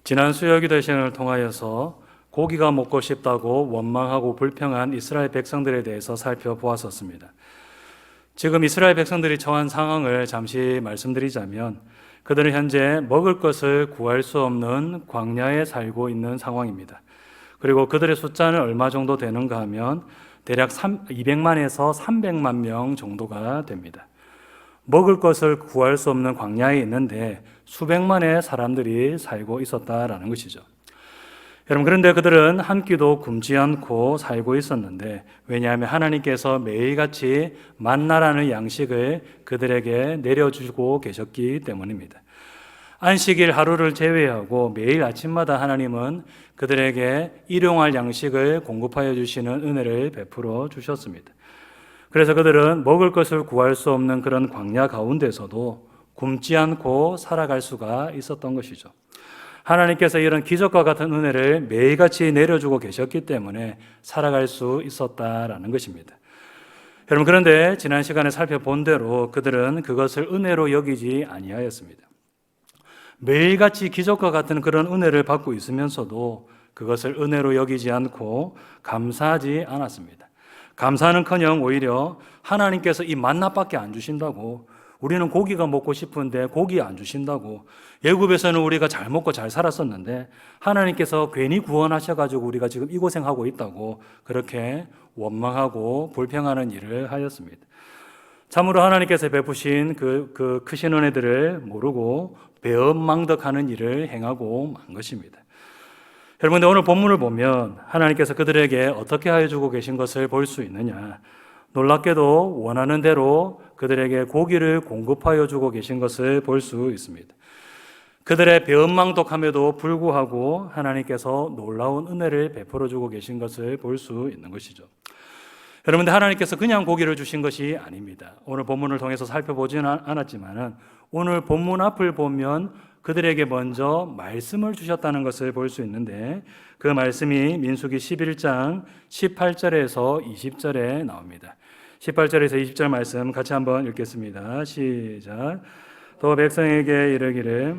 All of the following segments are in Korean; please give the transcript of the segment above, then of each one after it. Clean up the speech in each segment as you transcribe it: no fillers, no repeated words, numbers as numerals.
지난 수요기도 시간을 통하여서 고기가 먹고 싶다고 원망하고 불평한 이스라엘 백성들에 대해서 살펴보았었습니다. 지금 이스라엘 백성들이 처한 상황을 잠시 말씀드리자면 그들은 현재 먹을 것을 구할 수 없는 광야에 살고 있는 상황입니다. 그리고 그들의 숫자는 얼마 정도 되는가 하면 대략 200만에서 300만 명 정도가 됩니다. 먹을 것을 구할 수 없는 광야에 있는데 수백만의 사람들이 살고 있었다라는 것이죠. 여러분, 그런데 그들은 한 끼도 굶지 않고 살고 있었는데, 왜냐하면 하나님께서 매일같이 만나라는 양식을 그들에게 내려주고 계셨기 때문입니다. 안식일 하루를 제외하고 매일 아침마다 하나님은 그들에게 일용할 양식을 공급하여 주시는 은혜를 베풀어 주셨습니다. 그래서 그들은 먹을 것을 구할 수 없는 그런 광야 가운데서도 굶지 않고 살아갈 수가 있었던 것이죠. 하나님께서 이런 기적과 같은 은혜를 매일같이 내려주고 계셨기 때문에 살아갈 수 있었다라는 것입니다. 여러분, 그런데 지난 시간에 살펴본 대로 그들은 그것을 은혜로 여기지 아니하였습니다. 매일같이 기적과 같은 그런 은혜를 받고 있으면서도 그것을 은혜로 여기지 않고 감사하지 않았습니다. 감사는커녕 오히려 하나님께서 이 만나밖에 안 주신다고, 우리는 고기가 먹고 싶은데 고기 안 주신다고, 애굽에서는 우리가 잘 먹고 잘 살았었는데 하나님께서 괜히 구원하셔가지고 우리가 지금 이 고생하고 있다고 그렇게 원망하고 불평하는 일을 하였습니다. 참으로 하나님께서 베푸신 그 크신 은혜들을 모르고 배은망덕하는 일을 행하고 만 것입니다. 여러분, 오늘 본문을 보면 하나님께서 그들에게 어떻게 하여 주고 계신 것을 볼 수 있느냐. 놀랍게도 원하는 대로 그들에게 고기를 공급하여 주고 계신 것을 볼 수 있습니다. 그들의 배은망덕함에도 불구하고 하나님께서 놀라운 은혜를 베풀어 주고 계신 것을 볼 수 있는 것이죠. 여러분들, 하나님께서 그냥 고기를 주신 것이 아닙니다. 오늘 본문을 통해서 살펴보지는 않았지만 오늘 본문 앞을 보면 그들에게 먼저 말씀을 주셨다는 것을 볼 수 있는데, 그 말씀이 민수기 11장 18절에서 20절에 나옵니다. 18절에서 20절 말씀 같이 한번 읽겠습니다. 시작. 또 백성에게 이르기를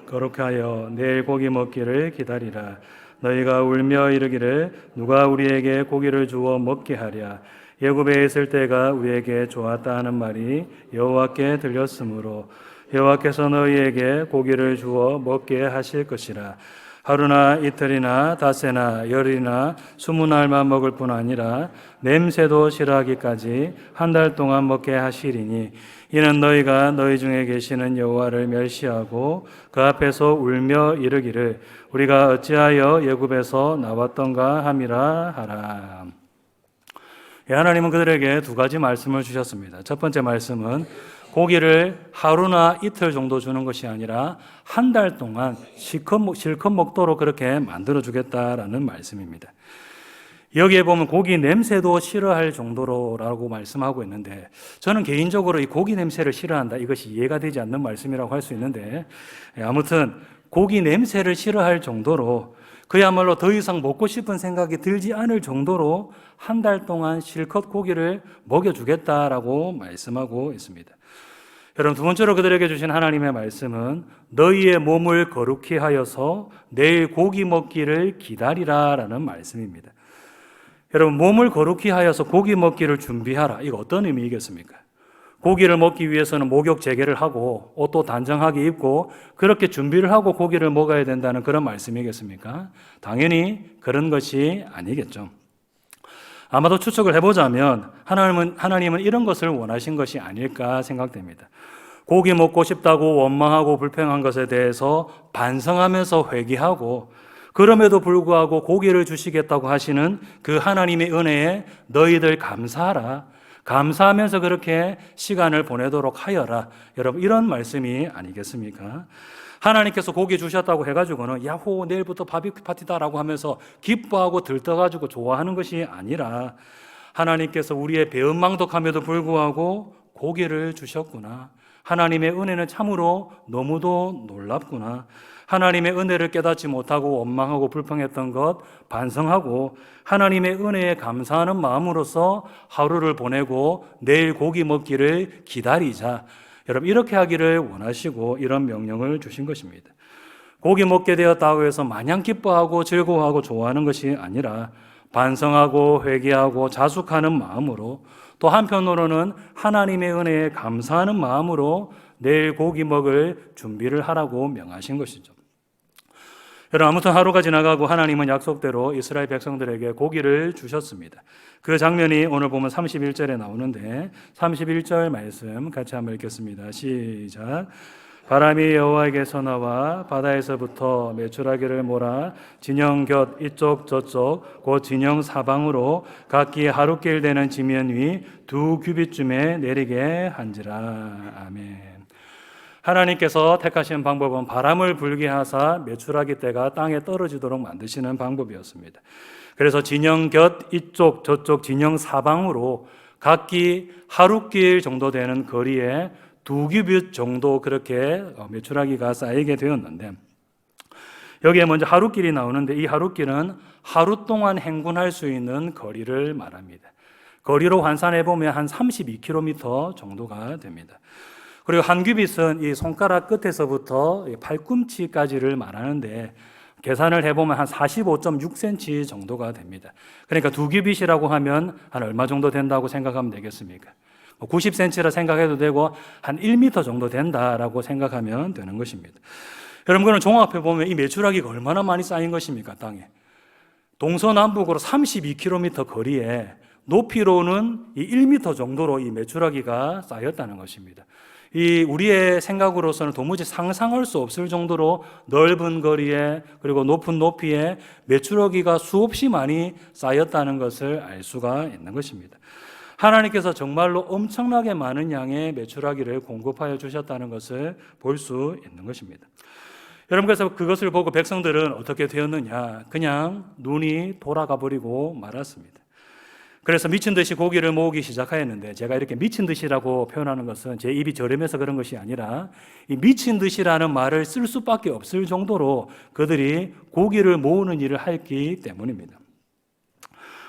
거룩히 하여 내일 고기 먹기를 기다리라. 너희가 울며 이르기를 누가 우리에게 고기를 주어 먹게 하랴. 애굽에 있을 때가 우리에게 좋았다 하는 말이 여호와께 들렸으므로 여호와께서 너희에게 고기를 주어 먹게 하실 것이라. 하루나 이틀이나 닷새나 열이나 20날만 먹을 뿐 아니라 냄새도 싫어하기까지 한 달 동안 먹게 하시리니 이는 너희가 너희 중에 계시는 여호와를 멸시하고 그 앞에서 울며 이르기를 우리가 어찌하여 애굽에서 나왔던가 함이라 하라. 하나님은 그들에게 두 가지 말씀을 주셨습니다. 첫 번째 말씀은 고기를 하루나 이틀 정도 주는 것이 아니라 한 달 동안 실컷 먹도록 그렇게 만들어 주겠다라는 말씀입니다. 여기에 보면 고기 냄새도 싫어할 정도로라고 말씀하고 있는데, 저는 개인적으로 이 고기 냄새를 싫어한다, 이것이 이해가 되지 않는 말씀이라고 할 수 있는데, 아무튼 고기 냄새를 싫어할 정도로 그야말로 더 이상 먹고 싶은 생각이 들지 않을 정도로 한 달 동안 실컷 고기를 먹여주겠다라고 말씀하고 있습니다. 여러분, 두 번째로 그들에게 주신 하나님의 말씀은 너희의 몸을 거룩히 하여서 내일 고기 먹기를 기다리라라는 말씀입니다. 여러분, 몸을 거룩히 하여서 고기 먹기를 준비하라. 이거 어떤 의미이겠습니까? 고기를 먹기 위해서는 목욕 재개를 하고 옷도 단정하게 입고 그렇게 준비를 하고 고기를 먹어야 된다는 그런 말씀이겠습니까? 당연히 그런 것이 아니겠죠. 아마도 추측을 해보자면 하나님은 이런 것을 원하신 것이 아닐까 생각됩니다. 고기 먹고 싶다고 원망하고 불평한 것에 대해서 반성하면서 회개하고, 그럼에도 불구하고 고기를 주시겠다고 하시는 그 하나님의 은혜에 너희들 감사하라. 감사하면서 그렇게 시간을 보내도록 하여라. 여러분, 이런 말씀이 아니겠습니까? 하나님께서 고기 주셨다고 해가지고는 야호 내일부터 바비큐 파티다라고 하면서 기뻐하고 들떠가지고 좋아하는 것이 아니라, 하나님께서 우리의 배은망덕함에도 불구하고 고기를 주셨구나. 하나님의 은혜는 참으로 너무도 놀랍구나. 하나님의 은혜를 깨닫지 못하고 원망하고 불평했던 것 반성하고 하나님의 은혜에 감사하는 마음으로서 하루를 보내고 내일 고기 먹기를 기다리자. 여러분, 이렇게 하기를 원하시고 이런 명령을 주신 것입니다. 고기 먹게 되었다고 해서 마냥 기뻐하고 즐거워하고 좋아하는 것이 아니라 반성하고 회개하고 자숙하는 마음으로, 또 한편으로는 하나님의 은혜에 감사하는 마음으로 내일 고기 먹을 준비를 하라고 명하신 것이죠. 여러분, 아무튼 하루가 지나가고 하나님은 약속대로 이스라엘 백성들에게 고기를 주셨습니다. 그 장면이 오늘 보면 31절에 나오는데 31절 말씀 같이 한번 읽겠습니다. 시작. 바람이 여호와에게서 나와 바다에서부터 메추라기를 몰아 진영 곁 이쪽 저쪽 곧 진영 사방으로 각기 하루길 되는 지면 위 2규빗쯤에 내리게 한지라. 아멘. 하나님께서 택하신 방법은 바람을 불게 하사 메추라기 떼가 땅에 떨어지도록 만드시는 방법이었습니다. 그래서 진영 곁 이쪽 저쪽 진영 사방으로 각기 하루길 정도 되는 거리에 2규빗 정도 그렇게 메추라기가 쌓이게 되었는데, 여기에 먼저 하루길이 나오는데 이 하루길은 하루 동안 행군할 수 있는 거리를 말합니다. 거리로 환산해 보면 한 32km 정도가 됩니다. 그리고 한 규빗은 이 손가락 끝에서부터 팔꿈치까지를 말하는데 계산을 해보면 한 45.6cm 정도가 됩니다. 그러니까 2규빗이라고 하면 한 얼마 정도 된다고 생각하면 되겠습니까? 90cm라 생각해도 되고 한 1m 정도 된다라고 생각하면 되는 것입니다. 여러분, 그럼 종합해 보면 이 메추라기가 얼마나 많이 쌓인 것입니까? 땅에. 동서남북으로 32km 거리에 높이로는 이 1m 정도로 이 메추라기가 쌓였다는 것입니다. 이 우리의 생각으로서는 도무지 상상할 수 없을 정도로 넓은 거리에 그리고 높은 높이에 메추라기가 수없이 많이 쌓였다는 것을 알 수가 있는 것입니다. 하나님께서 정말로 엄청나게 많은 양의 메추라기를 공급하여 주셨다는 것을 볼 수 있는 것입니다. 여러분, 그래서 그것을 보고 백성들은 어떻게 되었느냐? 그냥 눈이 돌아가 버리고 말았습니다. 그래서 미친 듯이 고기를 모으기 시작하였는데, 제가 이렇게 미친 듯이라고 표현하는 것은 제 입이 저렴해서 그런 것이 아니라 이 미친 듯이라는 말을 쓸 수밖에 없을 정도로 그들이 고기를 모으는 일을 했기 때문입니다.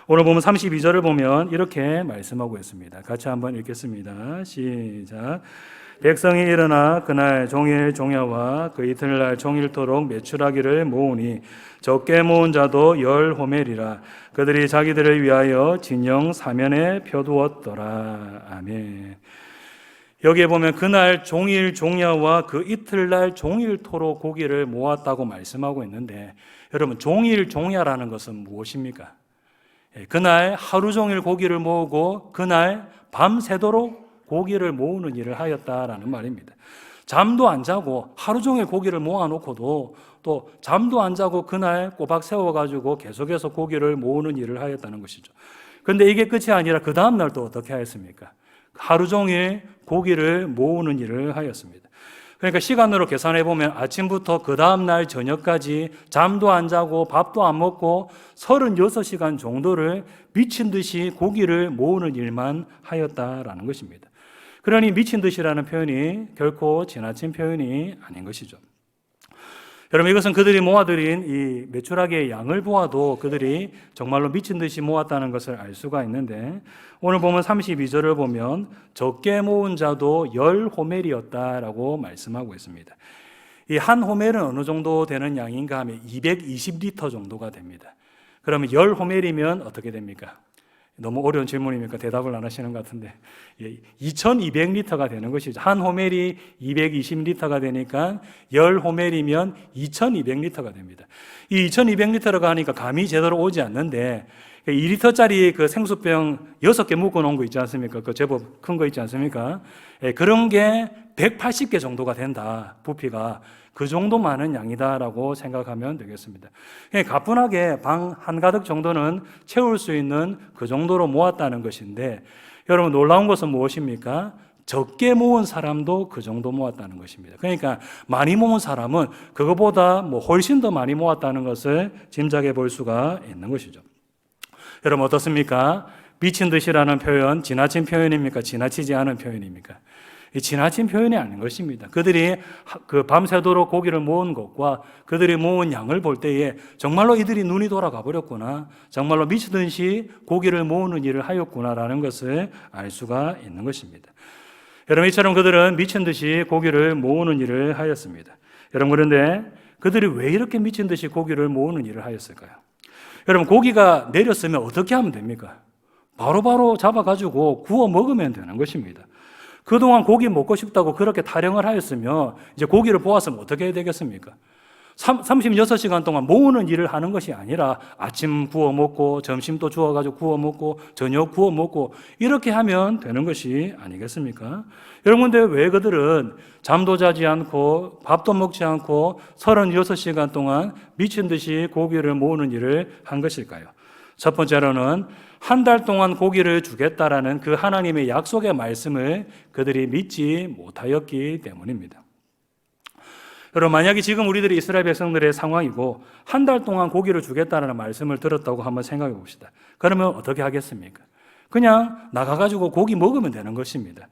오늘 보면 32절을 보면 이렇게 말씀하고 있습니다. 같이 한번 읽겠습니다. 시작. 백성이 일어나 그날 종일 종야와 그 이튿날 종일토록 메추라기를 모으니 적게 모은 자도 10호멜이라. 그들이 자기들을 위하여 진영 사면에 펴두었더라. 아멘. 여기에 보면 그날 종일 종야와 그 이튿날 종일토록 고기를 모았다고 말씀하고 있는데, 여러분, 종일 종야라는 것은 무엇입니까? 그날 하루 종일 고기를 모으고 그날 밤새도록 고기를 모으는 일을 하였다라는 말입니다. 잠도 안 자고 하루 종일 고기를 모아놓고도 또 잠도 안 자고 그날 꼬박 세워가지고 계속해서 고기를 모으는 일을 하였다는 것이죠. 그런데 이게 끝이 아니라 그 다음날 또 어떻게 하였습니까? 하루 종일 고기를 모으는 일을 하였습니다. 그러니까 시간으로 계산해 보면 아침부터 그 다음날 저녁까지 잠도 안 자고 밥도 안 먹고 36시간 정도를 미친 듯이 고기를 모으는 일만 하였다라는 것입니다. 그러니 미친 듯이라는 표현이 결코 지나친 표현이 아닌 것이죠. 여러분, 이것은 그들이 모아들인 이 메추라기의 양을 보아도 그들이 정말로 미친 듯이 모았다는 것을 알 수가 있는데, 오늘 보면 32절을 보면 적게 모은 자도 10호멜이었다라고 말씀하고 있습니다. 이 한 호멜은 어느 정도 되는 양인가 하면 220리터 정도가 됩니다. 그러면 10호멜이면 어떻게 됩니까? 너무 어려운 질문이니까 대답을 안 하시는 것 같은데 2200리터가 되는 것이죠. 한 호멜이 220리터가 되니까 10호멜이면 2200리터가 됩니다. 이 2200리터가 하니까 감이 제대로 오지 않는데 2리터짜리 그 생수병 6개 묶어놓은 거 있지 않습니까? 그 제법 큰 거 있지 않습니까? 그런 게 180개 정도가 된다. 부피가 그 정도 많은 양이다라고 생각하면 되겠습니다. 가뿐하게 방 한가득 정도는 채울 수 있는 그 정도로 모았다는 것인데, 여러분, 놀라운 것은 무엇입니까? 적게 모은 사람도 그 정도 모았다는 것입니다. 그러니까 많이 모은 사람은 그거보다 훨씬 더 많이 모았다는 것을 짐작해 볼 수가 있는 것이죠. 여러분, 어떻습니까? 미친 듯이라는 표현, 지나친 표현입니까? 지나치지 않은 표현입니까? 지나친 표현이 아닌 것입니다. 그들이 그 밤새도록 고기를 모은 것과 그들이 모은 양을 볼 때에 정말로 이들이 눈이 돌아가 버렸구나, 정말로 미치듯이 고기를 모으는 일을 하였구나라는 것을 알 수가 있는 것입니다. 여러분, 이처럼 그들은 미친 듯이 고기를 모으는 일을 하였습니다. 여러분, 그런데 그들이 왜 이렇게 미친 듯이 고기를 모으는 일을 하였을까요? 여러분, 고기가 내렸으면 어떻게 하면 됩니까? 바로바로 잡아가지고 구워 먹으면 되는 것입니다. 그동안 고기 먹고 싶다고 그렇게 타령을 하였으며 이제 고기를 보았으면 어떻게 해야 되겠습니까? 36시간 동안 모으는 일을 하는 것이 아니라 아침 구워 먹고 점심도 주워가지고 구워 먹고 저녁 구워 먹고 이렇게 하면 되는 것이 아니겠습니까? 여러분, 근데 왜 그들은 잠도 자지 않고 밥도 먹지 않고 36시간 동안 미친 듯이 고기를 모으는 일을 한 것일까요? 첫 번째로는 한 달 동안 고기를 주겠다라는 그 하나님의 약속의 말씀을 그들이 믿지 못하였기 때문입니다. 여러분, 만약에 지금 우리들이 이스라엘 백성들의 상황이고 한 달 동안 고기를 주겠다는 말씀을 들었다고 한번 생각해 봅시다. 그러면 어떻게 하겠습니까? 그냥 나가가지고 고기 먹으면 되는 것입니다.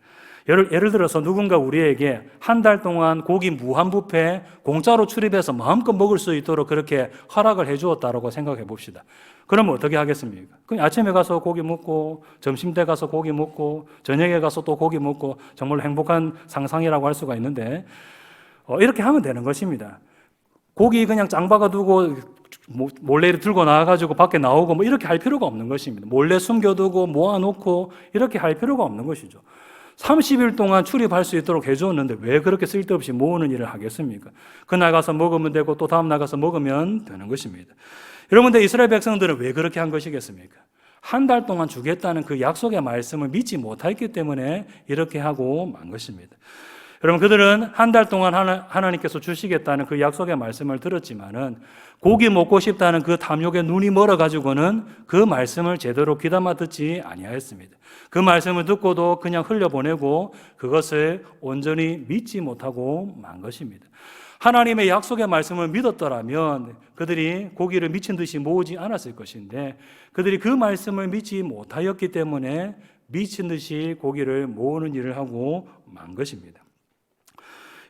예를 들어서 누군가 우리에게 한 달 동안 고기 무한 뷔페 공짜로 출입해서 마음껏 먹을 수 있도록 그렇게 허락을 해 주었다고 생각해 봅시다. 그러면 어떻게 하겠습니까? 그냥 아침에 가서 고기 먹고 점심 때 가서 고기 먹고 저녁에 가서 또 고기 먹고 정말 행복한 상상이라고 할 수가 있는데 이렇게 하면 되는 것입니다. 고기 그냥 짱박아 두고 몰래 들고 나와가지고 밖에 나오고 뭐 이렇게 할 필요가 없는 것입니다. 몰래 숨겨두고 모아놓고 이렇게 할 필요가 없는 것이죠. 30일 동안 출입할 수 있도록 해주었는데 왜 그렇게 쓸데없이 모으는 일을 하겠습니까? 그날 가서 먹으면 되고 또 다음 날 가서 먹으면 되는 것입니다. 여러분들, 이스라엘 백성들은 왜 그렇게 한 것이겠습니까? 한 달 동안 주겠다는 그 약속의 말씀을 믿지 못했기 때문에 이렇게 하고 만 것입니다. 여러분, 그들은 한 달 동안 하나님께서 주시겠다는 그 약속의 말씀을 들었지만은 고기 먹고 싶다는 그 탐욕에 눈이 멀어가지고는 그 말씀을 제대로 귀담아 듣지 아니하였습니다. 그 말씀을 듣고도 그냥 흘려보내고 그것을 온전히 믿지 못하고 만 것입니다. 하나님의 약속의 말씀을 믿었더라면 그들이 고기를 미친 듯이 모으지 않았을 것인데 그들이 그 말씀을 믿지 못하였기 때문에 미친 듯이 고기를 모으는 일을 하고 만 것입니다.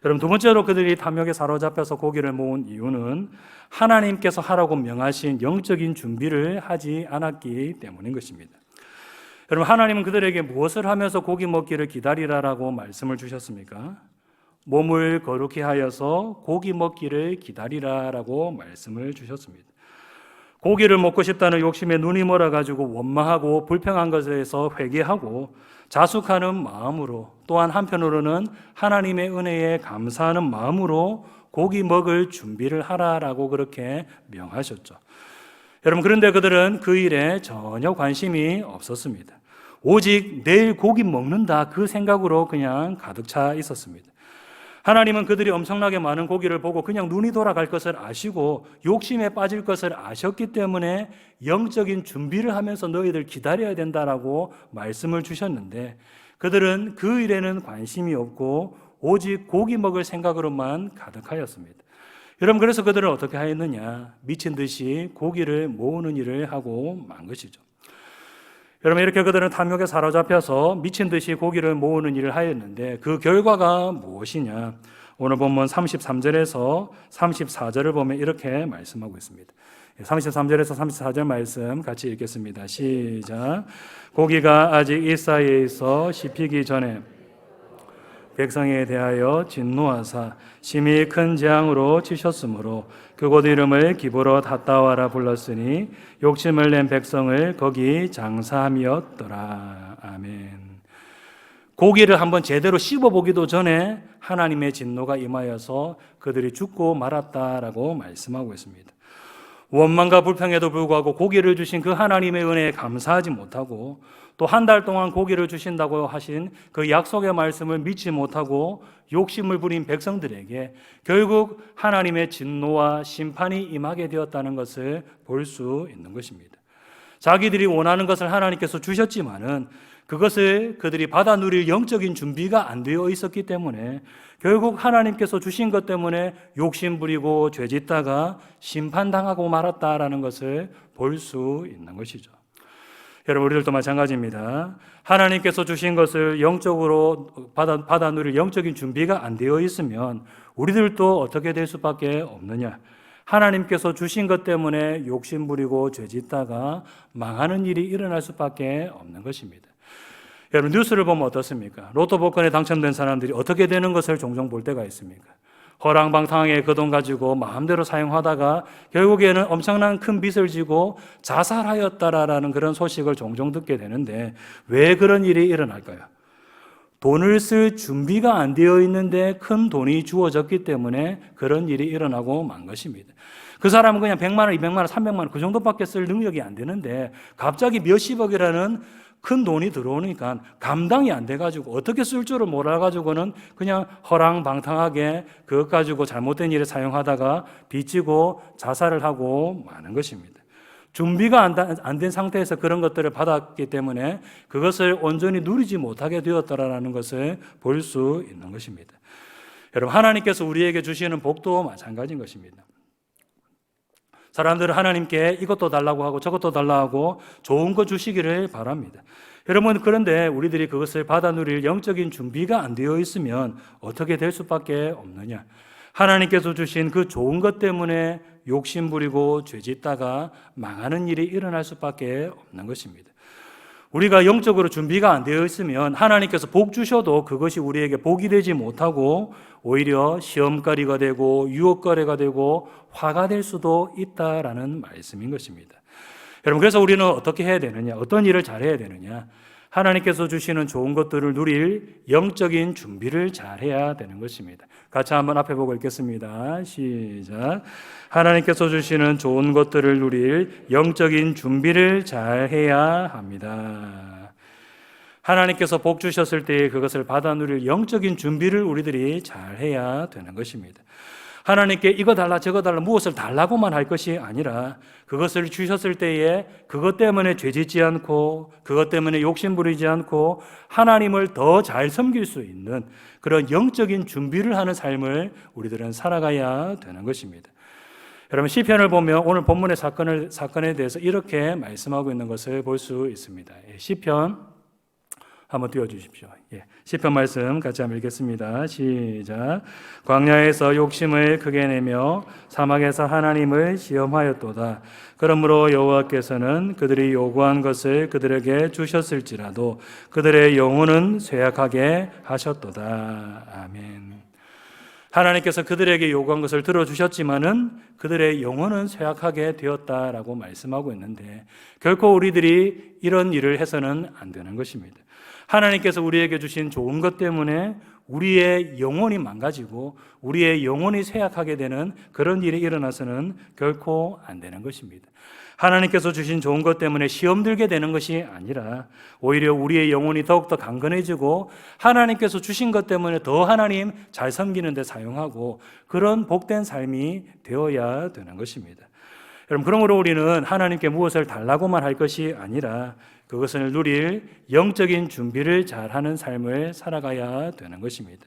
여러분, 두 번째로 그들이 탐욕에 사로잡혀서 고기를 모은 이유는 하나님께서 하라고 명하신 영적인 준비를 하지 않았기 때문인 것입니다. 여러분, 하나님은 그들에게 무엇을 하면서 고기 먹기를 기다리라라고 말씀을 주셨습니까? 몸을 거룩히 하여서 고기 먹기를 기다리라라고 말씀을 주셨습니다. 고기를 먹고 싶다는 욕심에 눈이 멀어가지고 원망하고 불평한 것에서 회개하고 자숙하는 마음으로, 또한 한편으로는 하나님의 은혜에 감사하는 마음으로 고기 먹을 준비를 하라라고 그렇게 명하셨죠. 여러분, 그런데 그들은 그 일에 전혀 관심이 없었습니다. 오직 내일 고기 먹는다 그 생각으로 그냥 가득 차 있었습니다. 하나님은 그들이 엄청나게 많은 고기를 보고 그냥 눈이 돌아갈 것을 아시고 욕심에 빠질 것을 아셨기 때문에 영적인 준비를 하면서 너희들 기다려야 된다라고 말씀을 주셨는데 그들은 그 일에는 관심이 없고 오직 고기 먹을 생각으로만 가득하였습니다. 여러분, 그래서 그들은 어떻게 하였느냐? 미친 듯이 고기를 모으는 일을 하고 만 것이죠. 여러분, 이렇게 그들은 탐욕에 사로잡혀서 미친 듯이 고기를 모으는 일을 하였는데 그 결과가 무엇이냐? 오늘 본문 33절에서 34절을 보면 이렇게 말씀하고 있습니다. 33절에서 34절 말씀 같이 읽겠습니다. 시작. 고기가 아직 이 사이에 있어 씹히기 전에 백성에 대하여 진노하사 심히 큰 재앙으로 치셨으므로 그곳 이름을 기브로 닷다와라 불렀으니 욕심을 낸 백성을 거기 장사함이었더라. 아멘. 고기를 한번 제대로 씹어보기도 전에 하나님의 진노가 임하여서 그들이 죽고 말았다라고 말씀하고 있습니다. 원망과 불평에도 불구하고 고기를 주신 그 하나님의 은혜에 감사하지 못하고 또 한 달 동안 고기를 주신다고 하신 그 약속의 말씀을 믿지 못하고 욕심을 부린 백성들에게 결국 하나님의 진노와 심판이 임하게 되었다는 것을 볼 수 있는 것입니다. 자기들이 원하는 것을 하나님께서 주셨지만은 그것을 그들이 받아 누릴 영적인 준비가 안 되어 있었기 때문에 결국 하나님께서 주신 것 때문에 욕심 부리고 죄짓다가 심판당하고 말았다라는 것을 볼 수 있는 것이죠. 여러분, 우리들도 마찬가지입니다. 하나님께서 주신 것을 영적으로 받아 누릴 영적인 준비가 안 되어 있으면 우리들도 어떻게 될 수밖에 없느냐? 하나님께서 주신 것 때문에 욕심 부리고 죄짓다가 망하는 일이 일어날 수밖에 없는 것입니다. 여러분, 뉴스를 보면 어떻습니까? 로또 복권에 당첨된 사람들이 어떻게 되는 것을 종종 볼 때가 있습니까? 허랑방탕하게 그 돈 가지고 마음대로 사용하다가 결국에는 엄청난 큰 빚을 지고 자살하였다라는 그런 소식을 종종 듣게 되는데 왜 그런 일이 일어날까요? 돈을 쓸 준비가 안 되어 있는데 큰 돈이 주어졌기 때문에 그런 일이 일어나고 만 것입니다. 그 사람은 그냥 100만 원, 200만 원, 300만 원 그 정도밖에 쓸 능력이 안 되는데 갑자기 몇십억이라는 큰 돈이 들어오니까 감당이 안 돼가지고 어떻게 쓸 줄을 몰라가지고는 그냥 허랑방탕하게 그것 가지고 잘못된 일에 사용하다가 빚지고 자살을 하고 마는 것입니다. 준비가 안 된 상태에서 그런 것들을 받았기 때문에 그것을 온전히 누리지 못하게 되었다라는 것을 볼 수 있는 것입니다. 여러분, 하나님께서 우리에게 주시는 복도 마찬가지인 것입니다. 사람들은 하나님께 이것도 달라고 하고 저것도 달라고 하고 좋은 거 주시기를 바랍니다. 여러분, 그런데 우리들이 그것을 받아 누릴 영적인 준비가 안 되어 있으면 어떻게 될 수밖에 없느냐? 하나님께서 주신 그 좋은 것 때문에 욕심 부리고 죄짓다가 망하는 일이 일어날 수밖에 없는 것입니다. 우리가 영적으로 준비가 안 되어 있으면 하나님께서 복 주셔도 그것이 우리에게 복이 되지 못하고 오히려 시험거리가 되고 유혹거리가 되고 화가 될 수도 있다라는 말씀인 것입니다. 여러분, 그래서 우리는 어떻게 해야 되느냐? 어떤 일을 잘해야 되느냐? 하나님께서 주시는 좋은 것들을 누릴 영적인 준비를 잘해야 되는 것입니다. 같이 한번 앞에 보고 읽겠습니다. 시작. 하나님께서 주시는 좋은 것들을 누릴 영적인 준비를 잘해야 합니다. 하나님께서 복 주셨을 때 그것을 받아 누릴 영적인 준비를 우리들이 잘해야 되는 것입니다. 하나님께 이거 달라 저거 달라 무엇을 달라고만 할 것이 아니라 그것을 주셨을 때에 그것 때문에 죄짓지 않고 그것 때문에 욕심 부리지 않고 하나님을 더 잘 섬길 수 있는 그런 영적인 준비를 하는 삶을 우리들은 살아가야 되는 것입니다. 여러분, 시편을 보면 오늘 본문의 사건에 대해서 이렇게 말씀하고 있는 것을 볼 수 있습니다. 시편 한번 띄워주십시오. 시편 말씀 같이 한번 읽겠습니다. 시작. 광야에서 욕심을 크게 내며 사막에서 하나님을 시험하였도다. 그러므로 여호와께서는 그들이 요구한 것을 그들에게 주셨을지라도 그들의 영혼은 쇠약하게 하셨도다. 아멘. 하나님께서 그들에게 요구한 것을 들어주셨지만은 그들의 영혼은 쇠약하게 되었다라고 말씀하고 있는데 결코 우리들이 이런 일을 해서는 안 되는 것입니다. 하나님께서 우리에게 주신 좋은 것 때문에 우리의 영혼이 망가지고 우리의 영혼이 쇠약하게 되는 그런 일이 일어나서는 결코 안 되는 것입니다. 하나님께서 주신 좋은 것 때문에 시험 들게 되는 것이 아니라 오히려 우리의 영혼이 더욱더 강건해지고 하나님께서 주신 것 때문에 더 하나님 잘 섬기는 데 사용하고 그런 복된 삶이 되어야 되는 것입니다. 여러분, 그러므로 우리는 하나님께 무엇을 달라고만 할 것이 아니라 그것을 누릴 영적인 준비를 잘하는 삶을 살아가야 되는 것입니다.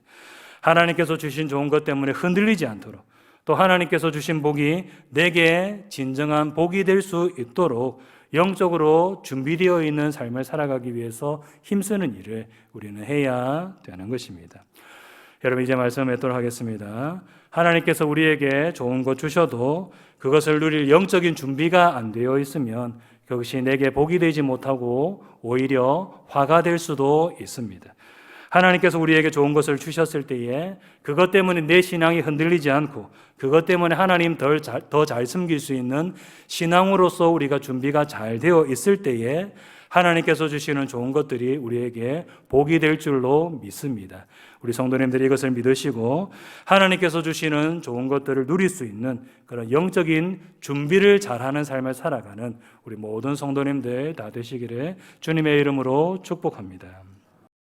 하나님께서 주신 좋은 것 때문에 흔들리지 않도록 또 하나님께서 주신 복이 내게 진정한 복이 될 수 있도록 영적으로 준비되어 있는 삶을 살아가기 위해서 힘쓰는 일을 우리는 해야 되는 것입니다. 여러분, 이제 말씀을 맺도록 하겠습니다. 하나님께서 우리에게 좋은 것 주셔도 그것을 누릴 영적인 준비가 안 되어 있으면 그것이 내게 복이 되지 못하고 오히려 화가 될 수도 있습니다. 하나님께서 우리에게 좋은 것을 주셨을 때에 그것 때문에 내 신앙이 흔들리지 않고 그것 때문에 하나님 더 잘 섬길 수 있는 신앙으로서 우리가 준비가 잘 되어 있을 때에 하나님께서 주시는 좋은 것들이 우리에게 복이 될 줄로 믿습니다. 우리 성도님들이 이것을 믿으시고 하나님께서 주시는 좋은 것들을 누릴 수 있는 그런 영적인 준비를 잘하는 삶을 살아가는 우리 모든 성도님들 다 되시기를 주님의 이름으로 축복합니다.